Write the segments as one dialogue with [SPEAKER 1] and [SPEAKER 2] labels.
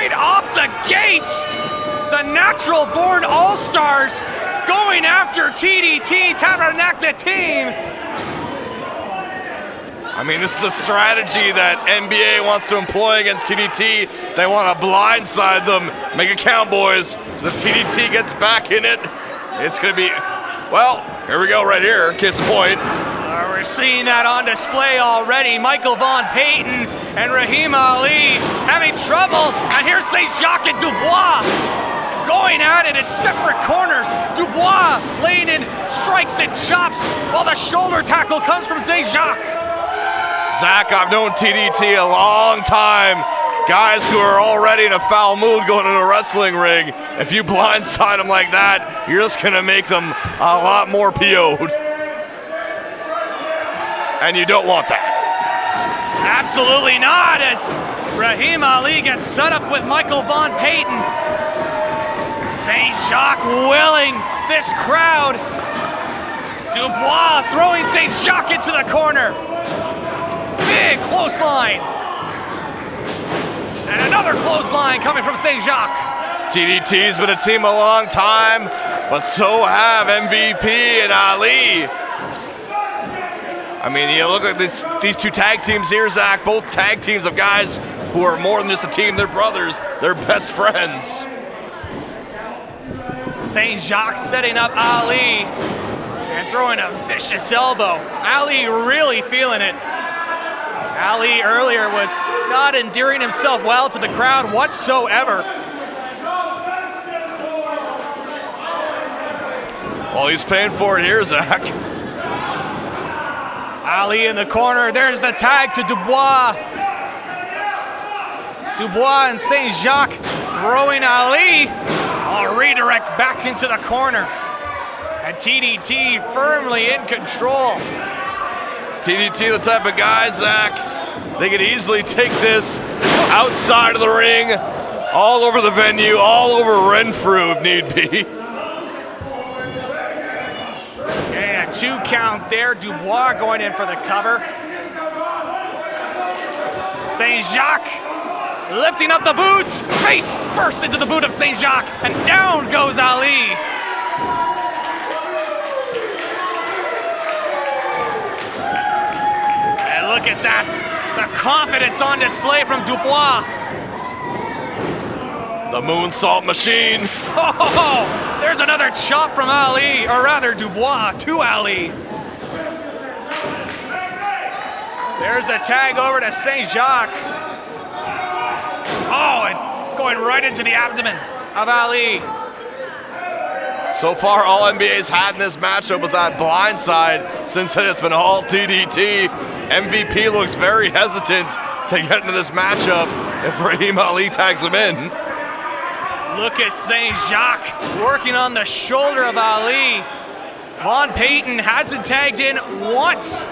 [SPEAKER 1] right off the gates. The natural-born all-stars going after TDT, Tabarnak the team.
[SPEAKER 2] I mean, this is the strategy that NBA wants to employ against TDT. They want to blindside them, make it count, boys. So the TDT gets back in it. It's going to be, well, here we go right here, case in point.
[SPEAKER 1] We're seeing that on display already. Michael Von Payton and Rahim Ali having trouble. And here's St-Jacques and Dubois going at it in separate corners. Dubois laying in strikes and chops while the shoulder tackle comes from St-Jacques.
[SPEAKER 2] Zack, I've known TDT a long time. Guys who are already in a foul mood going into a wrestling ring. If you blindside them like that, you're just going to make them a lot more PO'd. And you don't want that.
[SPEAKER 1] Absolutely not, as Rahim Ali gets set up with Michael Von Payton. St-Jacques willing this crowd. Dubois throwing St-Jacques into the corner. Big clothesline. And another clothesline coming from St-Jacques.
[SPEAKER 2] TDT's been a team a long time, but so have MVP and Ali. I mean, you look at these two tag teams here, Zack, both tag teams of guys who are more than just a team, they're brothers, they're best friends.
[SPEAKER 1] St-Jacques setting up Ali and throwing a vicious elbow. Ali really feeling it. Ali earlier was not endearing himself well to the crowd whatsoever.
[SPEAKER 2] Well, he's paying for it here, Zack.
[SPEAKER 1] Ali in the corner. There's the tag to Dubois. Dubois and St-Jacques throwing Ali. A redirect back into the corner. And TDT firmly in control.
[SPEAKER 2] TDT, the type of guy, Zack, they could easily take this outside of the ring, all over the venue, all over Renfrew if need be.
[SPEAKER 1] And a 2 count there. Dubois going in for the cover. St-Jacques lifting up the boots. Face first into the boot of St-Jacques. And down goes Ali. And look at that. The confidence on display from Dubois.
[SPEAKER 2] The moonsault machine.
[SPEAKER 1] Oh, there's another chop from Ali, or rather Dubois to Ali. There's the tag over to St-Jacques. Oh, and going right into the abdomen of Ali.
[SPEAKER 2] So far, all NBA's had in this matchup was that blindside. Since then, it's been all TDT. MVP looks very hesitant to get into this matchup if Rahim Ali tags him in.
[SPEAKER 1] Look at St-Jacques working on the shoulder of Ali. Von Payton hasn't tagged in once.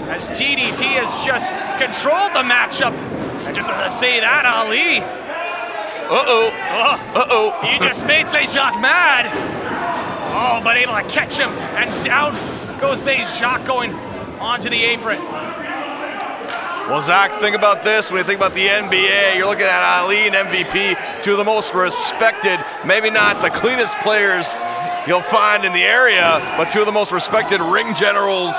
[SPEAKER 1] As TDT has just controlled the matchup. And just as I say that, Ali. You just made St-Jacques mad. Oh, but able to catch him. And down goes St-Jacques going onto the apron.
[SPEAKER 2] Well, Zack, think about this. When you think about the NBA, you're looking at Ali and MVP, two of the most respected, maybe not the cleanest players you'll find in the area, but two of the most respected ring generals.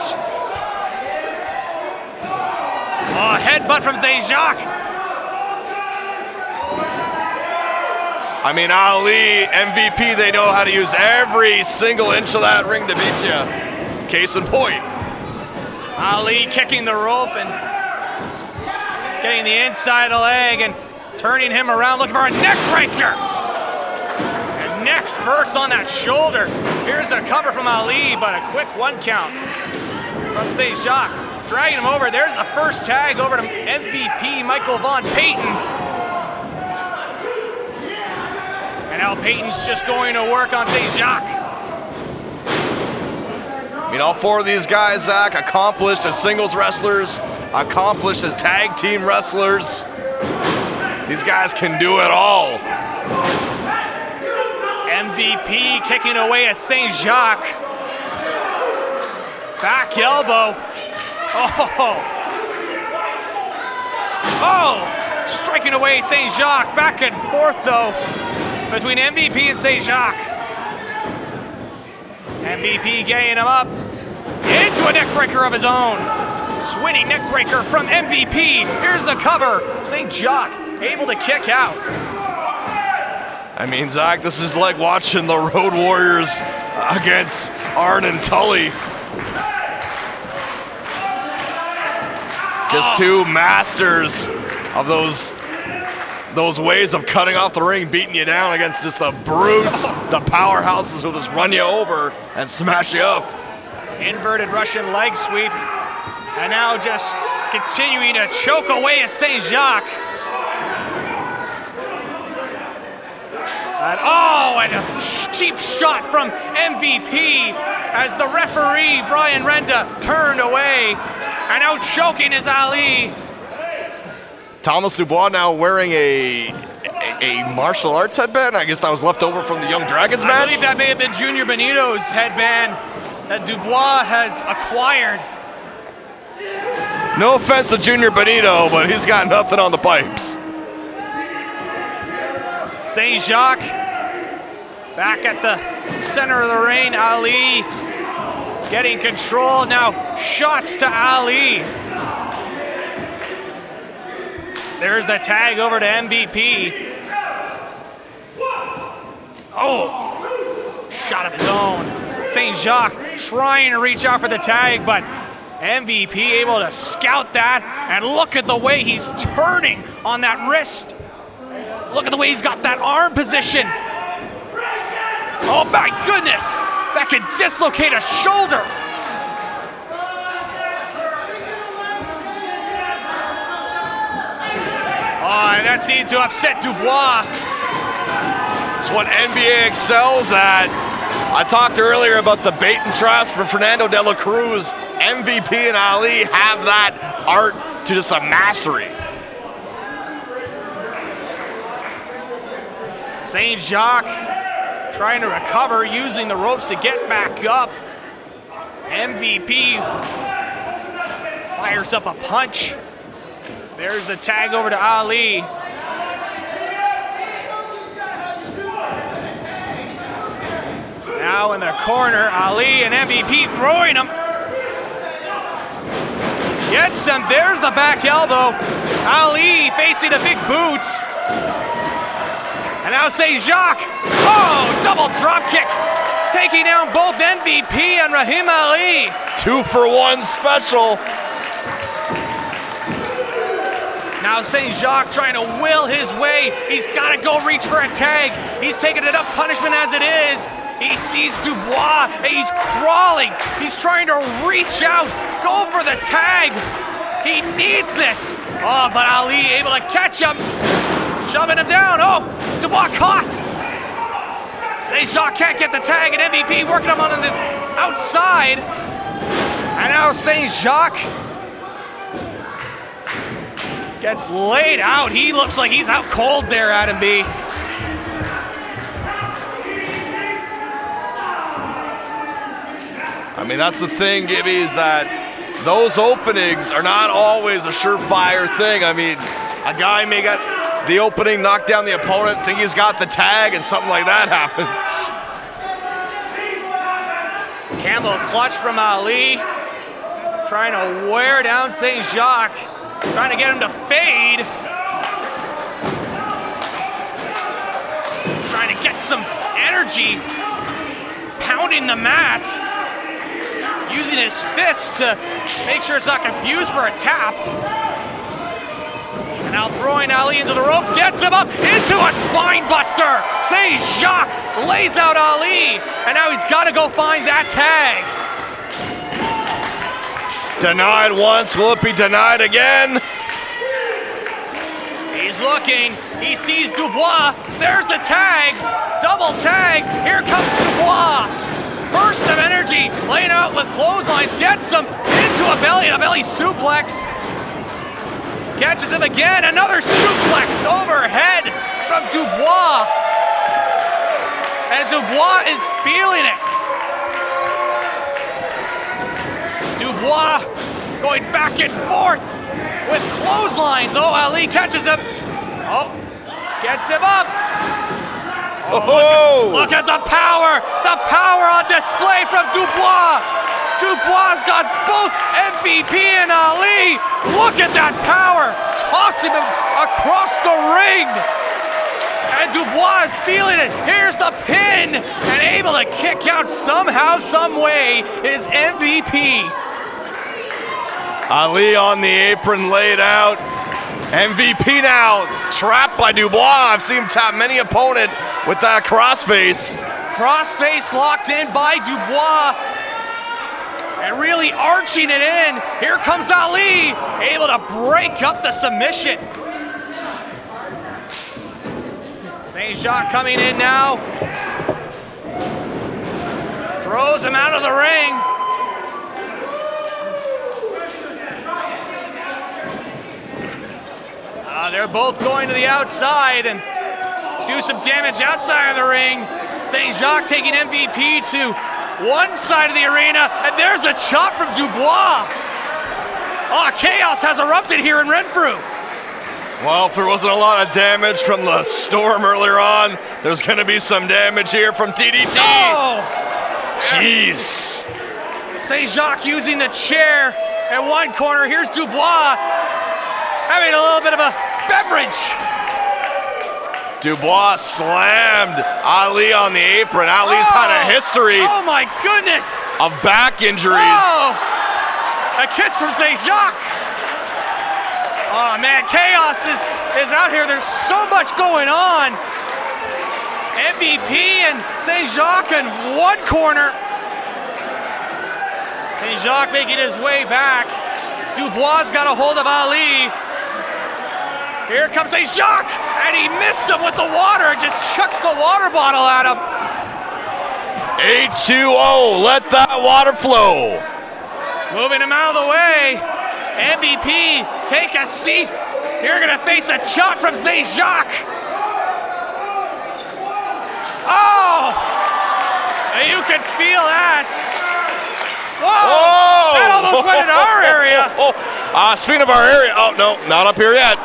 [SPEAKER 1] Oh, headbutt from St-Jacques.
[SPEAKER 2] I mean, Ali, MVP, they know how to use every single inch of that ring to beat you. Case in point.
[SPEAKER 1] Ali kicking the rope and getting the inside of the leg and turning him around, looking for a neck breaker. And neck first on that shoulder. Here's a cover from Ali, but a quick 1 count from St-Jacques. Dragging him over. There's the first tag over to MVP Michael Von Payton. And now Payton's just going to work on St-Jacques.
[SPEAKER 2] I mean, all four of these guys, Zack, accomplished as singles wrestlers, accomplished as tag team wrestlers. These guys can do it all.
[SPEAKER 1] MVP kicking away at St-Jacques. Back elbow. Oh, striking away St-Jacques. Back and forth though between MVP and St-Jacques. MVP getting him up into a neckbreaker of his own. Swinging neckbreaker from MVP. Here's the cover. St-Jacques able to kick out.
[SPEAKER 2] I mean, Zach, this is like watching the Road Warriors against Arn and Tully. Just two masters of those ways of cutting off the ring, beating you down against just the brutes, the powerhouses who'll just run you over and smash you up.
[SPEAKER 1] Inverted Russian leg sweep. And now just continuing to choke away at St-Jacques. And a cheap shot from MVP as the referee, Brian Renda, turned away. And now choking is Ali.
[SPEAKER 2] Thomas Dubois now wearing a martial arts headband. I guess that was left over from the Young Dragons match.
[SPEAKER 1] I believe that may have been Junior Benito's headband that Dubois has acquired.
[SPEAKER 2] No offense to Junior Benito, but he's got nothing on the pipes.
[SPEAKER 1] St-Jacques back at the center of the ring. Ali getting control. Now shots to Ali. There's the tag over to MVP. Oh, shot of his own. St-Jacques trying to reach out for the tag, but MVP able to scout that, and look at the way he's turning on that wrist. Look at the way he's got that arm position. Oh my goodness, that could dislocate a shoulder. Oh, and that seemed to upset Dubois.
[SPEAKER 2] It's what NBA excels at. I talked earlier about the bait and traps for Fernando de la Cruz. MVP and Ali have that art to just a mastery.
[SPEAKER 1] St-Jacques trying to recover, using the ropes to get back up. MVP fires up a punch. There's the tag over to Ali. Now in the corner, Ali and MVP throwing him. Gets him, there's the back elbow. Ali facing the big boots. And now St-Jacques, double drop kick. Taking down both MVP and Rahim Ali.
[SPEAKER 2] 2-for-1 special.
[SPEAKER 1] Now St-Jacques trying to will his way. He's got to go reach for a tag. He's taking enough punishment as it is. He sees Dubois, and he's crawling. He's trying to reach out, go for the tag. He needs this. Oh, but Ali able to catch him, shoving him down. Oh, Dubois caught. St-Jacques can't get the tag, and MVP working him on this outside. And now St-Jacques gets laid out. He looks like he's out cold there, Adam B.
[SPEAKER 2] I mean, that's the thing, Gibby, is that those openings are not always a surefire thing. I mean, a guy may get the opening, knock down the opponent, think he's got the tag, and something like that happens.
[SPEAKER 1] Campbell clutch from Ali, trying to wear down St-Jacques, trying to get him to fade. Trying to get some energy, pounding the mat, using his fist to make sure it's not confused for a tap. And now throwing Ali into the ropes, gets him up into a spine buster. St-Jacques lays out Ali, and now he's got to go find that tag.
[SPEAKER 2] Denied once, will it be denied again?
[SPEAKER 1] He's looking, he sees Dubois, there's the tag, double tag, here comes Dubois. Burst of energy, laying out with clotheslines, gets him into a belly suplex. Catches him again, another suplex overhead from Dubois. And Dubois is feeling it. Dubois going back and forth with clotheslines. Oh, Ali catches him, Oh, gets him up.
[SPEAKER 2] Oh,
[SPEAKER 1] look at the power on display from Dubois. Dubois got both MVP and Ali. Look at that power, tossing him across the ring. And Dubois is feeling it. Here's the pin, and able to kick out somehow, some way, is MVP.
[SPEAKER 2] Ali on the apron, laid out. MVP now, trapped by Dubois. I've seen him tap many opponent with that crossface.
[SPEAKER 1] Crossface locked in by Dubois. And really arching it in. Here comes Ali, able to break up the submission. St-Jacques coming in now. Throws him out of the ring. They're both going to the outside and do some damage outside of the ring. St-Jacques taking MVP to one side of the arena, and there's a chop from Dubois. Oh, chaos has erupted here in Renfrew.
[SPEAKER 2] Well, if there wasn't a lot of damage from the storm earlier on, there's going to be some damage here from TDT.
[SPEAKER 1] Oh!
[SPEAKER 2] Jeez.
[SPEAKER 1] St-Jacques using the chair in one corner. Here's Dubois having a little bit of a beverage.
[SPEAKER 2] Dubois slammed Ali on the apron. Ali's had a history
[SPEAKER 1] Oh my goodness!
[SPEAKER 2] of back injuries.
[SPEAKER 1] Oh! A kiss from St-Jacques. Oh man, chaos is out here. There's so much going on. MVP and St-Jacques in one corner. St-Jacques making his way back. Dubois got a hold of Ali. Here comes St-Jacques, and he missed him with the water, just chucks the water bottle at him.
[SPEAKER 2] H2O, let that water flow.
[SPEAKER 1] Moving him out of the way. MVP, take a seat. You're gonna face a chop from St-Jacques. Oh! You can feel that. Whoa! That almost went in our area.
[SPEAKER 2] Speaking of our area, oh no, not up here yet.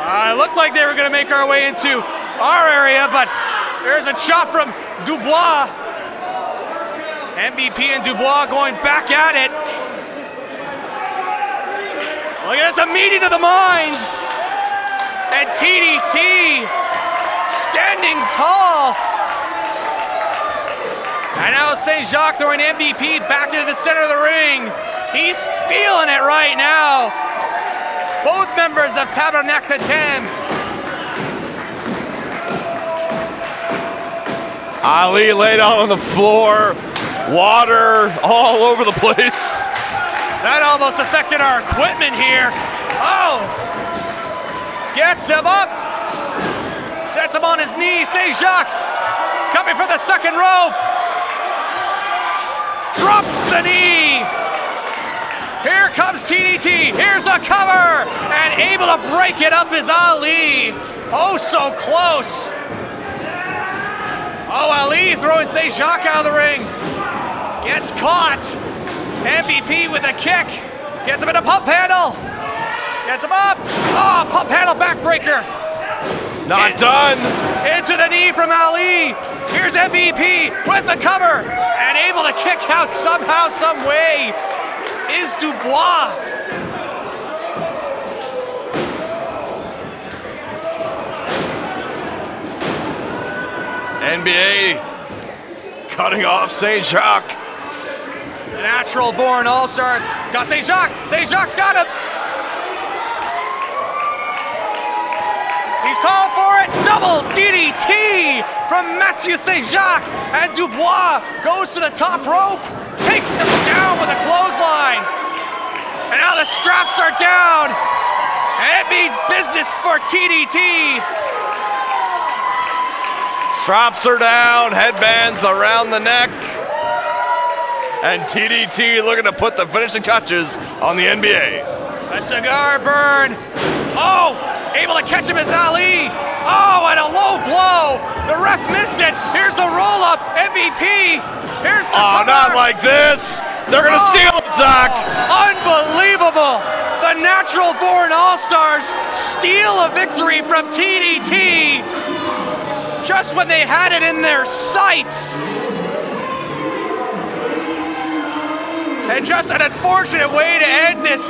[SPEAKER 1] It looked like they were going to make our way into our area, but there's a chop from Dubois. MVP and Dubois going back at it. Look at this, a meeting of the minds. And TDT standing tall. And now St-Jacques throwing MVP back into the center of the ring. He's feeling it right now. Both members of Tabarnak the 10. Ali laid out on the floor, water all over the place. That almost affected our equipment here. Oh! Gets him up. Sets him on his knee. St-Jacques coming for the second rope. Drops the knee. Here comes TDT, here's the cover, and able to break it up is Ali. Oh, so close. Oh, Ali throwing St-Jacques out of the ring. Gets caught. MVP with a kick. Gets him in a pump handle. Gets him up. Oh, pump handle backbreaker.
[SPEAKER 2] Not done.
[SPEAKER 1] Into the knee from Ali. Here's MVP with the cover, and able to kick out somehow, some way. Is Dubois.
[SPEAKER 2] NBA cutting off St-Jacques.
[SPEAKER 1] The natural-born All-Stars got St-Jacques. St-Jacques got him. He's called for it. Double DDT from Matthieu St-Jacques. And Dubois goes to the top rope. Takes him down with a clothesline. And now the straps are down. And it means business for TDT.
[SPEAKER 2] Straps are down, headbands around the neck. And TDT looking to put the finishing touches on the NBA.
[SPEAKER 1] A cigar burn. Oh, able to catch him as Ali. Oh, and a low blow. The ref missed it. Here's the roll-up. MVP. Here's the cover.
[SPEAKER 2] Not like this. They're going to steal it, Zack.
[SPEAKER 1] Unbelievable. The natural natural-born All-Stars steal a victory from TDT just when they had it in their sights. And just an unfortunate way to end this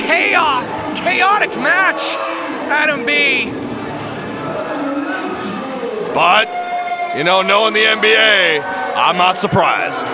[SPEAKER 1] chaotic match, Adam B.
[SPEAKER 2] But, you know, knowing the NBA, I'm not surprised.